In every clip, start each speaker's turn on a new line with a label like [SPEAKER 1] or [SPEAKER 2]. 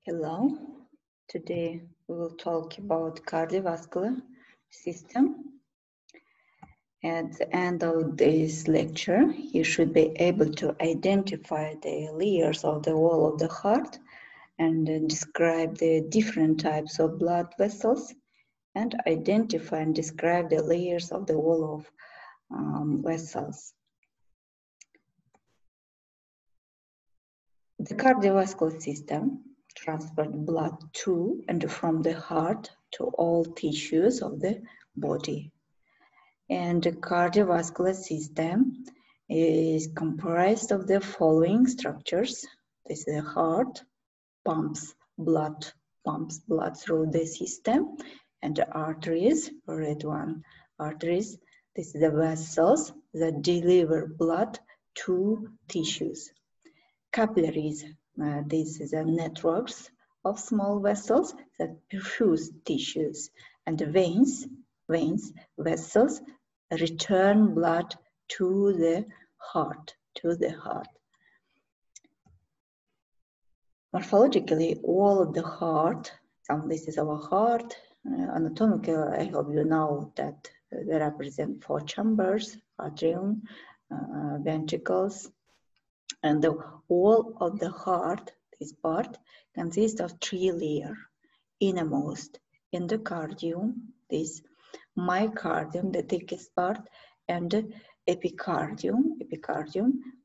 [SPEAKER 1] Hello, today we will talk about cardiovascular system. At the end of this lecture, you should be able to identify the layers of the wall of the heart and describe the different types of blood vessels and identify and describe the layers of the wall of vessels. The cardiovascular system transports blood to and from the heart to all tissues of the body. And the cardiovascular system is comprised of the following structures. This is the heart, pumps blood through the system, and the arteries, red one, arteries, this is the vessels that deliver blood to tissues. Capillaries, these are the networks of small vessels that perfuse tissues, and the veins, vessels return blood to the heart, Morphologically, all of the heart, this is our heart. Anatomically, I hope you know that they represent 4 chambers, atrium, ventricles, and the wall of the heart, this part, consists of 3 layers. Innermost, endocardium, this myocardium, the thickest part, and epicardium.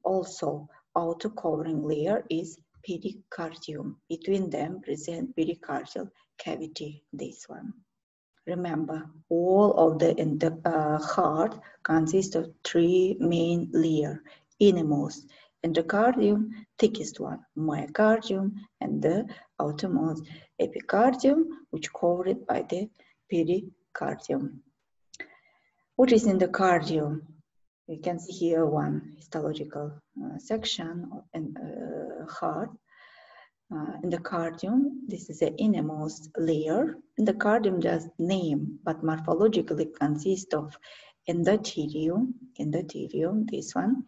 [SPEAKER 1] Also, outer covering layer is pericardium. Between them present pericardial cavity, this one. Remember, all of the heart consists of 3 main layers. Innermost, endocardium, thickest one, myocardium, and the outermost epicardium, which covered by the pericardium. What is in the cardium? You can see here one histological section in heart. In the cardium, this is the innermost layer. In the cardium, just name, but morphologically consists of endothelium, this one,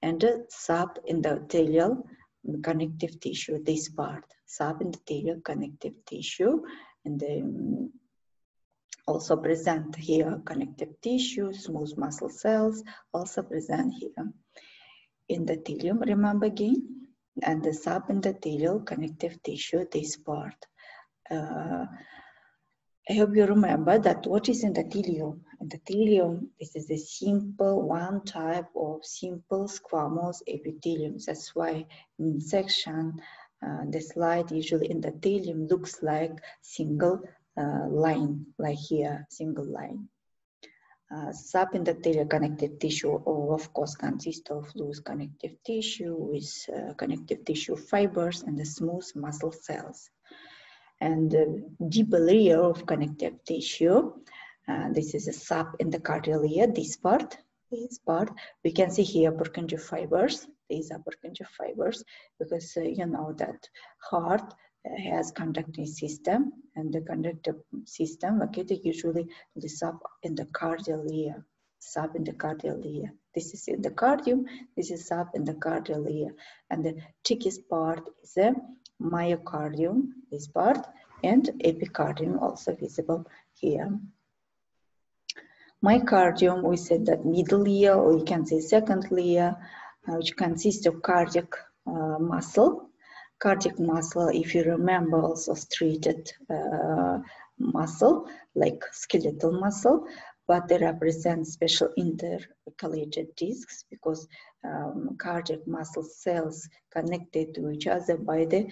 [SPEAKER 1] and the subendothelial connective tissue, this part, subendothelial connective tissue, and also present here connective tissue, smooth muscle cells, also present here. Endothelium, remember again, and the subendothelial connective tissue, this part. I hope you remember that what is endothelium? Endothelium, this is a simple one type of simple squamous epithelium. That's why in section, the slide usually endothelium looks like single line, like here, single line. Subendothelial connective tissue, of course, consists of loose connective tissue with connective tissue fibers and the smooth muscle cells. And the deeper layer of connective tissue, this is a subendocardial layer, this part, we can see here Purkinje fibers. These are Purkinje fibers because you know that heart has conducting system, and the conductive system located usually the subendocardial layer. This is endocardium, this is subendocardial layer, and the thickest part is the myocardium, this part, and epicardium also visible here. Myocardium, we said that middle layer, or you can say second layer, which consists of cardiac muscle. Cardiac muscle, if you remember, also striated muscle, like skeletal muscle, but they represent special intercalated discs because cardiac muscle cells connected to each other by the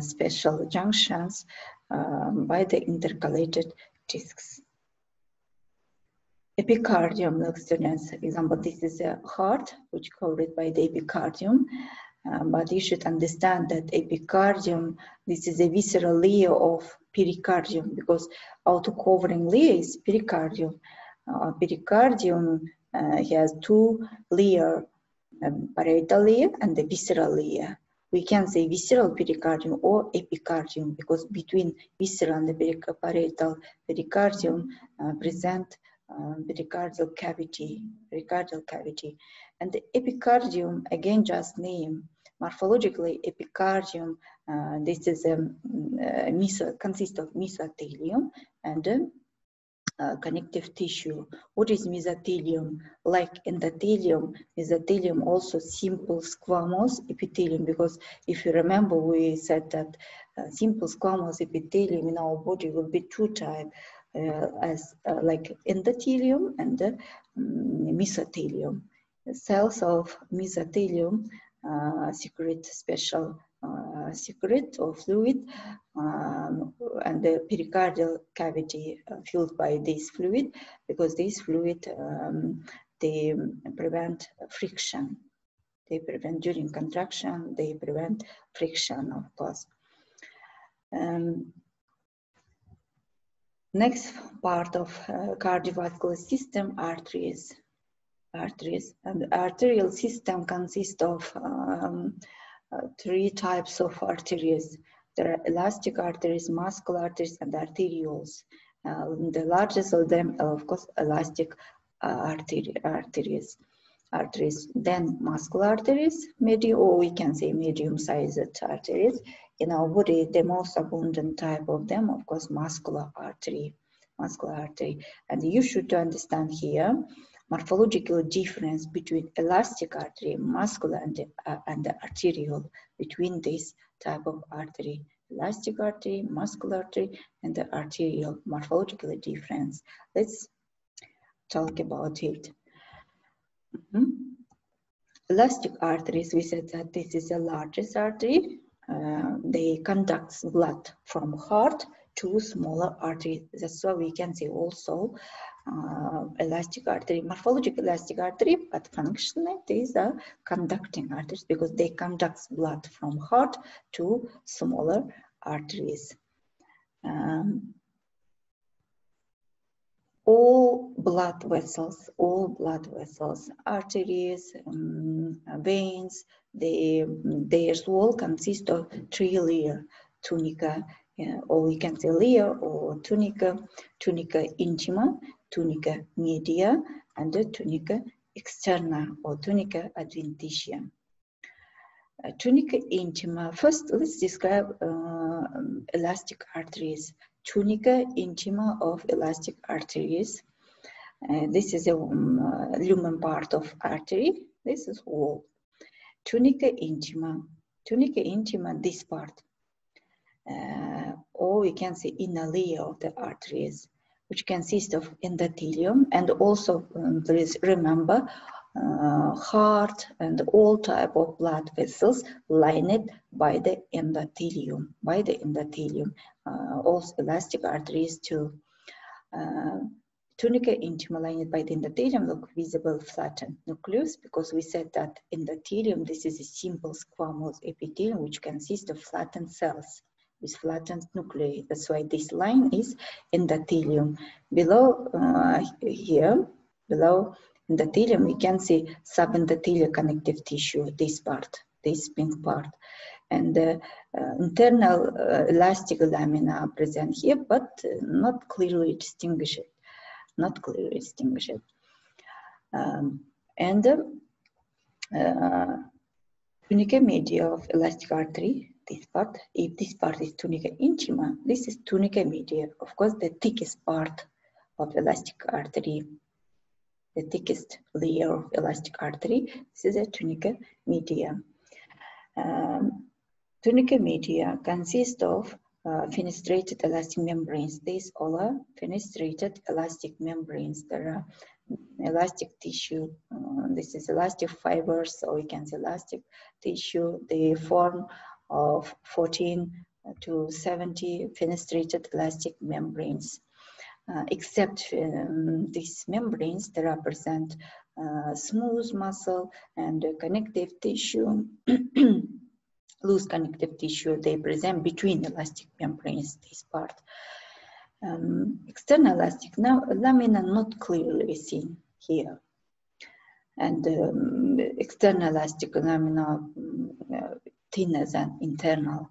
[SPEAKER 1] special junctions by the intercalated discs. Epicardium, look students, example, this is a heart which covered by the epicardium. But you should understand that epicardium, this is a visceral layer of pericardium because outer covering layer is pericardium. Pericardium has 2 layers, parietal layer and the visceral layer. We can say visceral pericardium or epicardium because between visceral and the parietal pericardium present pericardial cavity, and the epicardium, again, just name. Morphologically, epicardium, this is consists of mesothelium and connective tissue. What is mesothelium? Like endothelium, mesothelium also simple squamous epithelium, because if you remember, we said that simple squamous epithelium in our body will be two types, like endothelium and mesothelium. The cells of mesothelium secrete special secrete or fluid, and the pericardial cavity filled by this fluid, because this fluid they prevent friction. They prevent during contraction. They prevent friction, of course. Next part of cardiovascular system, arteries. And the arterial system consists of three types of arteries. There are elastic arteries, muscular arteries, and arterioles. The largest of them, of course, elastic arteries. Then muscular arteries, or we can say medium-sized arteries. In our body, the most abundant type of them, of course, muscular artery. And you should understand here morphological difference between elastic artery, muscular, and the arterial, between this type of artery. Elastic artery, muscular artery, and the arterial, morphological difference. Let's talk about it. Elastic arteries, we said that this is the largest artery. They conduct blood from heart to smaller arteries. That's why we can say also elastic artery, morphological elastic artery, but functionally these are conducting arteries, because they conduct blood from heart to smaller arteries. All blood vessels, arteries, veins, their wall consist of three layers: tunica, or we can say layer or tunica intima, tunica media, and the tunica externa or tunica adventitia. Tunica intima. First, let's describe elastic arteries. Tunica intima of elastic arteries. This is a lumen part of artery. This is wall. Tunica intima, this part. Or we can say inner layer of the arteries, which consists of endothelium, and also please remember heart and all type of blood vessels lined by the endothelium. Also elastic arteries too. Tunica intima lined by the endothelium look visible flattened nucleus, because we said that endothelium, this is a simple squamous epithelium which consists of flattened cells with flattened nuclei. That's why this line is endothelium. Below below endothelium, we can see subendothelial connective tissue, this part, this pink part. And the internal elastic lamina present here, but not clearly distinguished. Tunica media of elastic artery, this part. If this part is tunica intima, this is tunica media. Of course, the thickest part of elastic artery, the thickest layer of elastic artery. This is a tunica media. Tunica media consists of fenestrated elastic membranes. These all are fenestrated elastic membranes. There are elastic tissue. This is elastic fibers, or we can say elastic tissue. They form of 14 to 70 fenestrated elastic membranes. Except these membranes, they represent smooth muscle and connective tissue. Loose connective tissue, they present between elastic membranes, this part. External elastic lamina not clearly seen here. And external elastic lamina thinner than internal,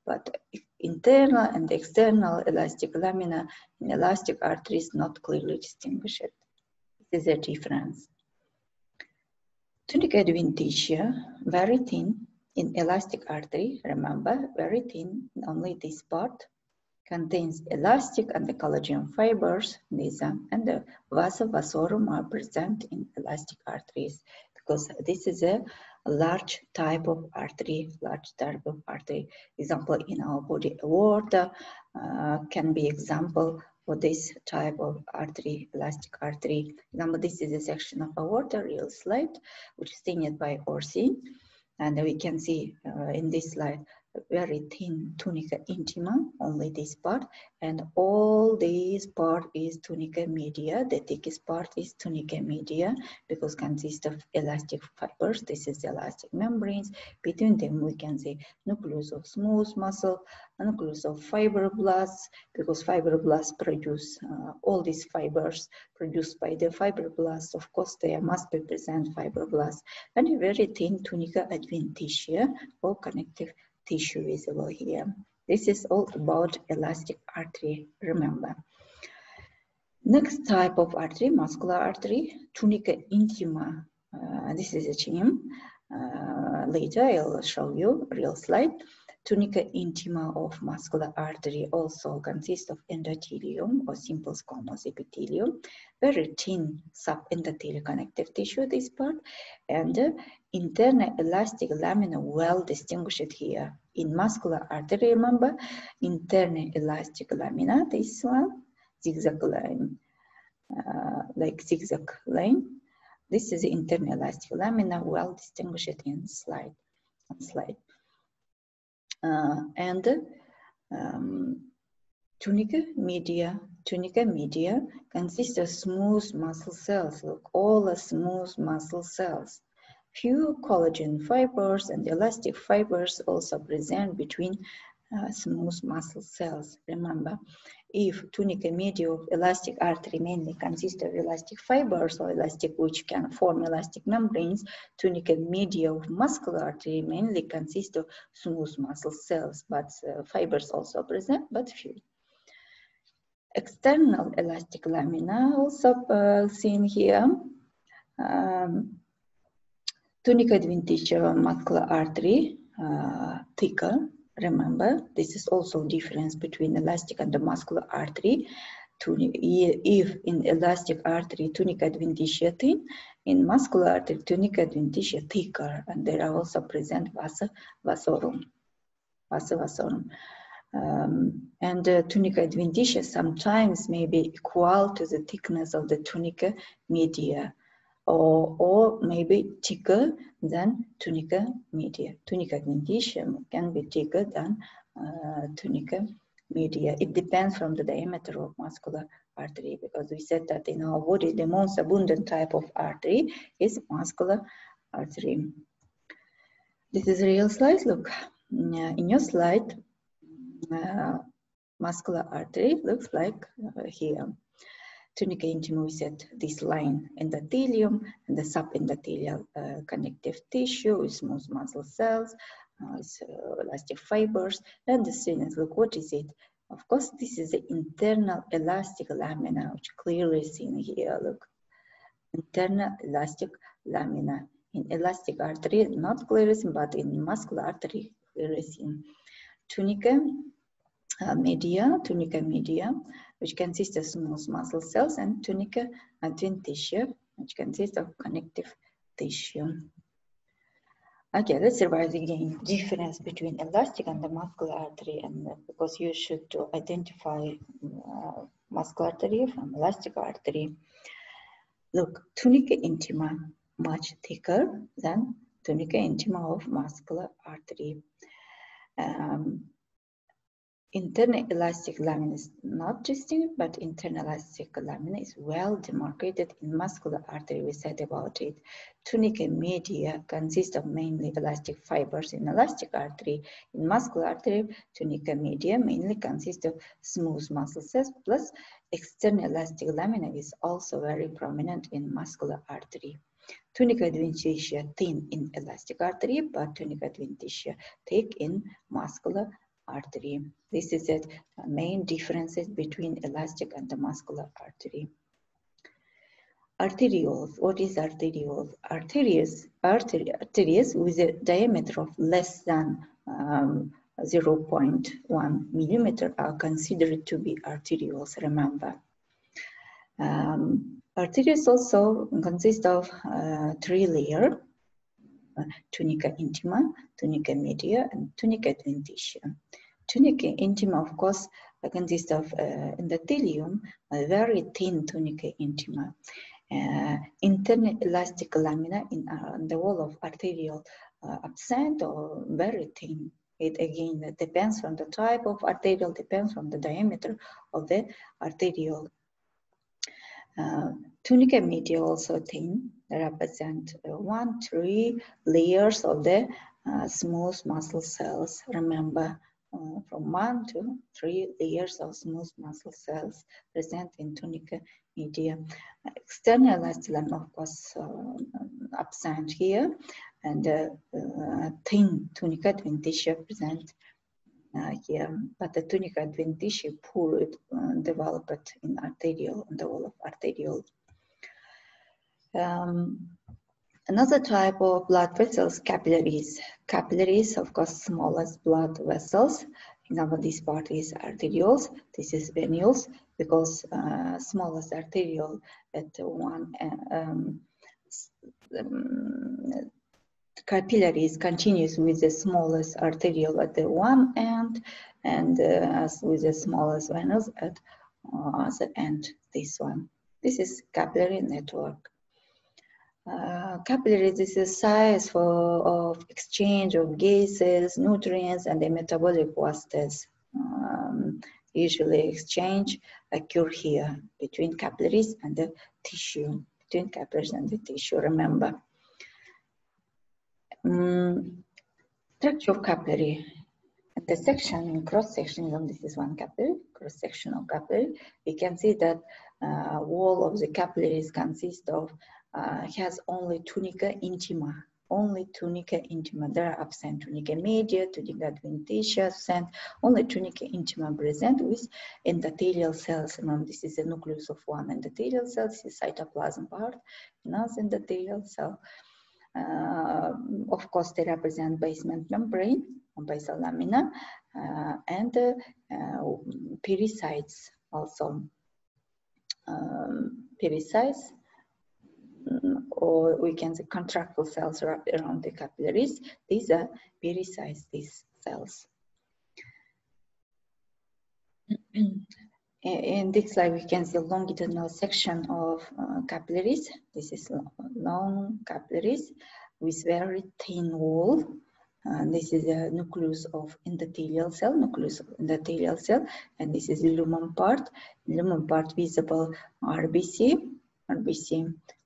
[SPEAKER 1] but internal and external elastic lamina in elastic arteries not clearly distinguished. This is a difference. Tunica adventitia, very thin in elastic artery, remember, very thin, only this part, contains elastic and the collagen fibers, and the vasa vasorum are present in elastic arteries because this is a large type of artery, Example, in our body, aorta can be example for this type of artery, elastic artery. Example, this is a section of aorta, real slide, which is seen by Orsi. And we can see in this slide very thin tunica intima, only this part, and all this part is tunica media. The thickest part is tunica media because consists of elastic fibers. This is the elastic membranes. Between them we can see nucleus of smooth muscle, nucleus of fibroblasts, because fibroblasts produce all these fibers produced by the fibroblasts. Of course, there must be present fibroblasts, and a very thin tunica adventitia or connective tissue visible here. This is all about elastic artery, remember. Next type of artery, muscular artery, tunica intima. This is a chim. Later I'll show you a real slide. Tunica intima of muscular artery also consists of endothelium or simple squamous epithelium, very thin subendothelial connective tissue, this part, and internal elastic lamina, well distinguished here. In muscular artery, remember, internal elastic lamina, this one, zigzag line, like zigzag line. This is the internal elastic lamina, well distinguished in slide. Tunica media consists of smooth muscle cells. Look, all the smooth muscle cells. Few collagen fibers and elastic fibers also present between smooth muscle cells. Remember, if tunica media of elastic artery mainly consists of elastic fibers or elastic which can form elastic membranes, tunica media of muscular artery mainly consists of smooth muscle cells, but fibers also present, but few. External elastic lamina also seen here. Tunica adventitia of muscular artery, thicker. Remember, this is also difference between elastic and the muscular artery. If in elastic artery tunica adventitia thin, in muscular artery tunica adventitia thicker, and there are also present vasa vasorum. And tunica adventitia sometimes may be equal to the thickness of the tunica media, or maybe thicker than tunica media. Tunica adventitia can be thicker than tunica media. It depends from the diameter of muscular artery, because we said that in our body the most abundant type of artery is muscular artery. This is a real slide. Look, in your slide, muscular artery looks like here. Tunica intima, we said this line, endothelium and the subendothelial connective tissue with smooth muscle cells, elastic fibers, and the sinus. Look, what is it? Of course, this is the internal elastic lamina, which clearly seen here. Look, internal elastic lamina. In elastic artery, not clearly seen, but in muscular artery, clearly seen. Tunica media, which consists of smooth muscle cells, and tunica adventitia, which consists of connective tissue. Okay, let's revise again. Difference between elastic and the muscular artery, and because you should identify muscular artery from elastic artery. Look, tunica intima much thicker than tunica intima of muscular artery. Internal elastic lamina is not distinct, but internal elastic lamina is well demarcated in muscular artery. We said about it. Tunica media consists of mainly elastic fibers in elastic artery. In muscular artery, tunica media mainly consists of smooth muscle cells, plus external elastic lamina is also very prominent in muscular artery. Tunica adventitia thin in elastic artery, but tunica adventitia thick in muscular artery. This is the main differences between elastic and the muscular artery. Arterioles. What is arterioles? Arteries with a diameter of less than 0.1 millimeter are considered to be arterioles, remember. Arteries also consist of 3 layers: tunica intima, tunica media, and tunica adventitia. Tunica intima, of course, consists of endothelium, a very thin tunica intima. Internal elastic lamina in the wall of arterial absent or very thin. It again depends on the type of arterial, depends on the diameter of the arterial. Tunica media also thin, represent 1-3 layers of the smooth muscle cells. Remember, from 1 to 3 layers of smooth muscle cells present in tunica media. External elastic, of course, absent here, and thin tunica adventitia present here, but the tunica adventitia poor developed in arterial, on the wall of arteriole. Another type of blood vessels, capillaries. Capillaries, of course, smallest blood vessels. Example, this part is arterioles, this is venules, because smallest arteriole at one capillaries continues with the smallest arteriole at the one end, and as with the smallest venous at other end. This one. This is capillary network. Capillaries is a size of exchange of gases, nutrients, and the metabolic wastes. Usually exchange occur here between capillaries and the tissue. Between capillaries and the tissue, remember. Structure of capillary. At the section, cross section, this is one capillary, cross section of capillary. We can see that wall of the capillaries consists of has only tunica intima, only tunica intima. There are absent tunica media, tunica adventitia absent, only tunica intima present with endothelial cells. Remember, this is the nucleus of one endothelial cell, this is cytoplasm part, another endothelial cell. Of course, they represent basement membrane, basal lamina, and pericytes also. Pericytes, or we can say contractile cells wrapped around the capillaries. These are pericytes, these cells. In this slide, we can see a longitudinal section of capillaries. This is long capillaries with very thin wall. This is the nucleus of endothelial cell, and this is the lumen part. Lumen part visible RBC.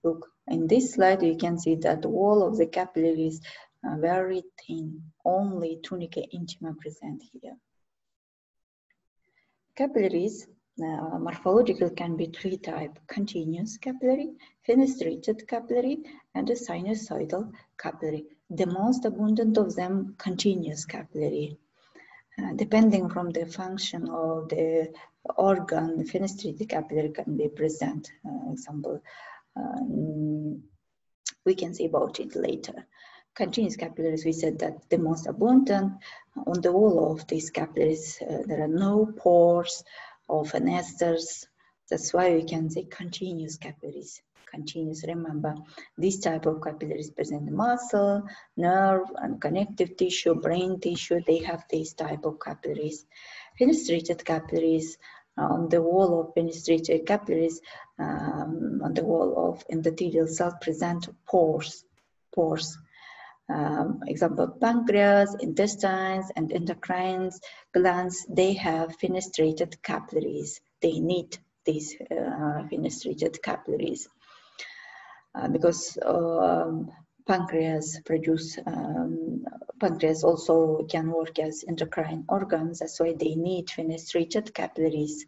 [SPEAKER 1] Look, in this slide, you can see that the wall of the capillaries are very thin. Only tunica intima present here. Capillaries, morphological can be 3 types: continuous capillary, fenestrated capillary, and a sinusoidal capillary. The most abundant of them, continuous capillary. Depending from the function of the organ, fenestrated capillary can be present. Example, we can see about it later. Continuous capillaries, we said that the most abundant. On the wall of these capillaries, there are no pores or fenesters. That's why we can say continuous capillaries. Continuous, remember, this type of capillaries present muscle, nerve, and connective tissue, brain tissue. They have this type of capillaries. Fenestrated capillaries, on the wall of fenestrated capillaries, on the wall of endothelial cells present pores. Example, pancreas, intestines, and endocrine glands, they have fenestrated capillaries. They need these fenestrated capillaries because pancreas also can work as endocrine organs. That's why they need fenestrated capillaries.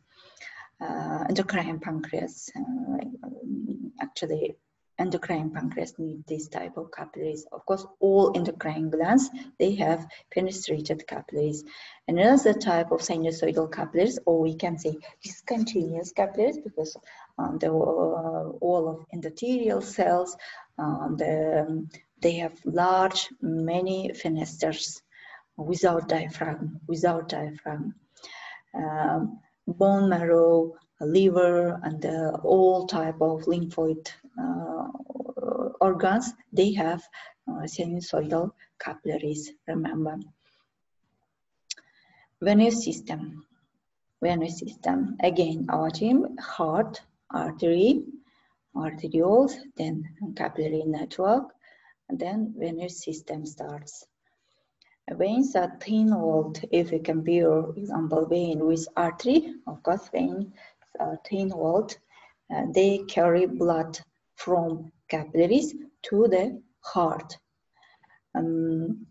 [SPEAKER 1] Endocrine pancreas, actually, endocrine pancreas need this type of capillaries. Of course, all endocrine glands, they have fenestrated capillaries. Another type of sinusoidal capillaries, or we can say discontinuous capillaries, because all of endothelial cells, they have large, many fenesters without diaphragm. Bone marrow, liver, and all type of lymphoid organs, they have sinusoidal capillaries, remember. Venous system, again, our team, heart, artery, arterioles, then capillary network, and then venous system starts. Veins are thin-walled. If we compare, example, vein with artery, of course, veins are thin-walled. They carry blood from capillaries to the heart. And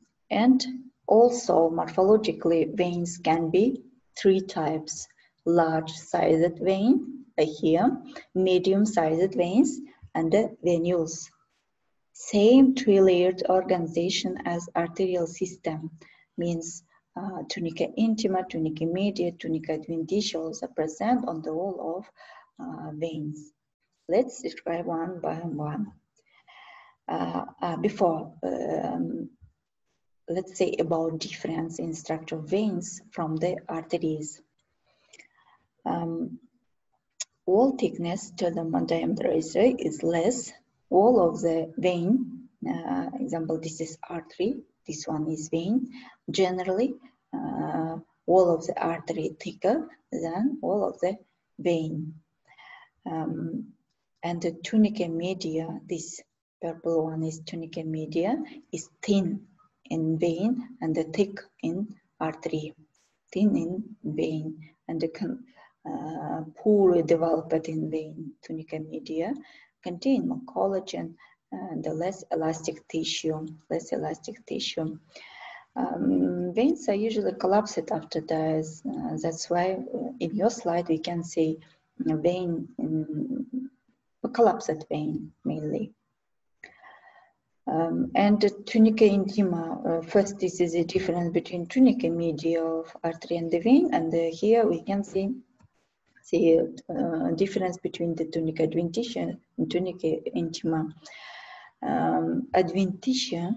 [SPEAKER 1] also, morphologically, veins can be three types. Large-sized vein, here, medium-sized veins, and venules. Same three-layered organization as arterial system, means tunica intima, tunica media, tunica adventitious are present on the wall of veins. Let's describe one by one. Let's say about difference in structure of veins from the arteries. Wall thickness to the diameter is less. Wall of the vein, example, this is artery, this one is vein. Generally, wall of the artery thicker than wall of the vein. And the tunica media, this purple one is tunica media, is thin in vein and thick in artery. Thin in vein and poorly developed in vein. Tunica media contain more collagen and less elastic tissue. Veins are usually collapsed after this. That's why in your slide we can see vein, a collapsed vein mainly. And the tunica intima, first this is a difference between tunica media of artery and the vein, and here we can see difference between the tunica adventitia and tunica intima. Adventitia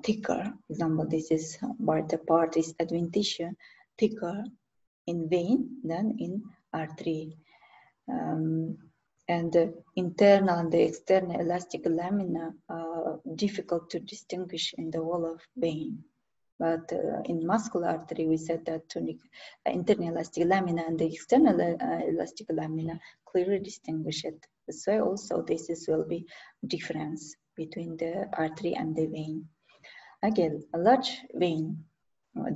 [SPEAKER 1] thicker, example, this is where the part is adventitia, thicker in vein than in artery. And the internal and the external elastic lamina are difficult to distinguish in the wall of vein. But in muscular artery, we said that internal elastic lamina and the external elastic lamina clearly distinguish it. So also this will be difference between the artery and the vein. Again, a large vein,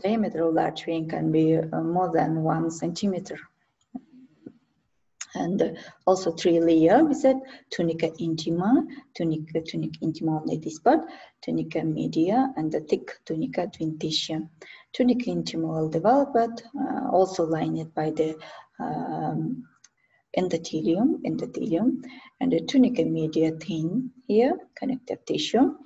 [SPEAKER 1] diameter of large vein can be more than 1 centimeter. And also three-layer, we said tunica intima, tunica intima only this part, tunica media, and the thick tunica adventitia. Tunica intima well developed, also lined by the endothelium, and the tunica media thin here, connective tissue.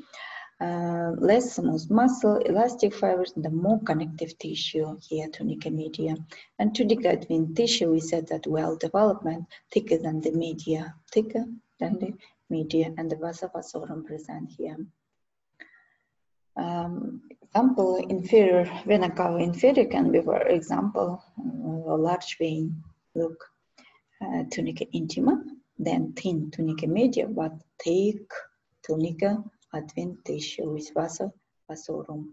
[SPEAKER 1] Less smooth muscle, elastic fibers, and the more connective tissue here, tunica media. And tunica adventitia, we said that well development, thicker than the media, and the vasa vasorum present here. Example, inferior vena cava inferior can be, for example, a large vein. Look, tunica intima, then thin tunica media, but thick tunica adventitia with vasa vasorum.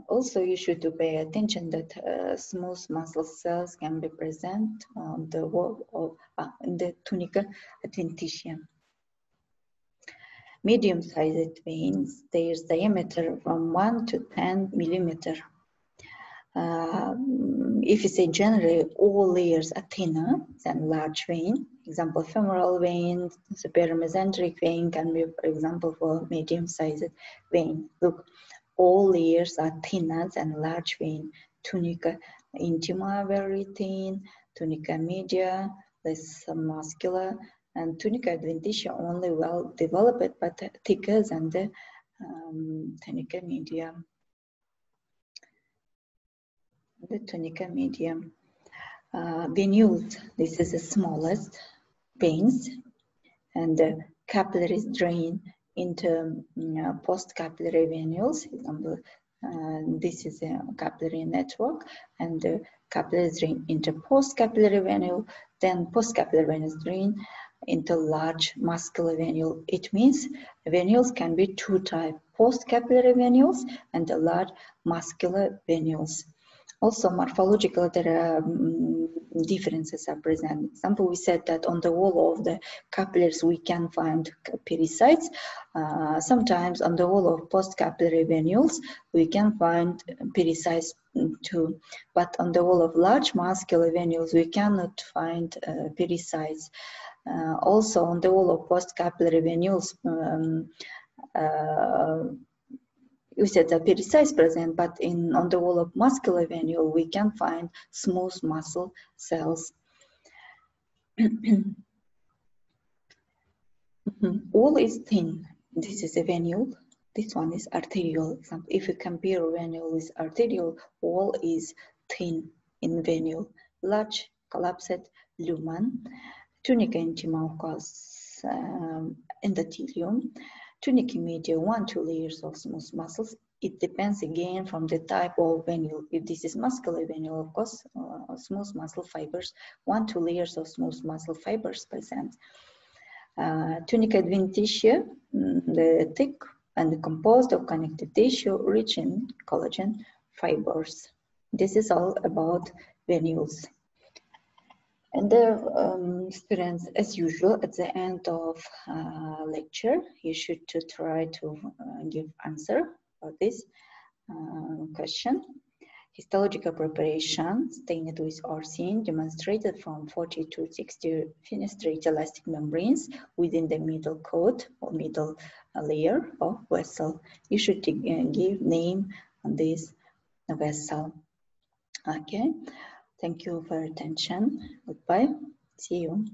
[SPEAKER 1] Also, you should pay attention that smooth muscle cells can be present on the wall of in the tunica adventitia. Medium-sized veins, their diameter from 1 to 10 millimeter. If you say generally all layers are thinner than large vein, example femoral vein, superior mesenteric vein can be, for example, for medium-sized vein. Look, all layers are thinner than large vein. Tunica intima very thin, tunica media less muscular, and tunica adventitia only well developed but thicker than the tunica medium. The tunica medium. Venules, this is the smallest veins, and the capillaries drain into post-capillary venules. Example, this is a capillary network, and the capillaries drain into post-capillary venule, then post-capillary venules drain into large muscular venule. It means venules can be two types, post-capillary venules and the large muscular venules. Also, morphologically, there are differences are present. Example, we said that on the wall of the capillaries we can find pericytes. Sometimes on the wall of post-capillary venules we can find pericytes too. But on the wall of large muscular venules we cannot find pericytes. Also, on the wall of post-capillary venules, we said that pericytes present, but on the wall of muscular venule, we can find smooth muscle cells. Wall is thin. This is a venule. This one is arteriole. If you compare venule with arteriole, wall is thin in venule. Large collapsed lumen. Tunica intima, of course, endothelium. Tunica media, 1-2 layers of smooth muscles. It depends again from the type of venule. If this is muscular venule, of course, smooth muscle fibers, 1-2 layers of smooth muscle fibers present. Tunica adventitia, the thick and composed of connective tissue rich in collagen fibers. This is all about venules. And the students, as usual, at the end of lecture, you should try to give answer for this question. Histological preparation stained with arsine demonstrated from 40 to 60 fenestrate elastic membranes within the middle coat or middle layer of vessel. You should give name on this vessel. Okay. Thank you for your attention. Goodbye. See you.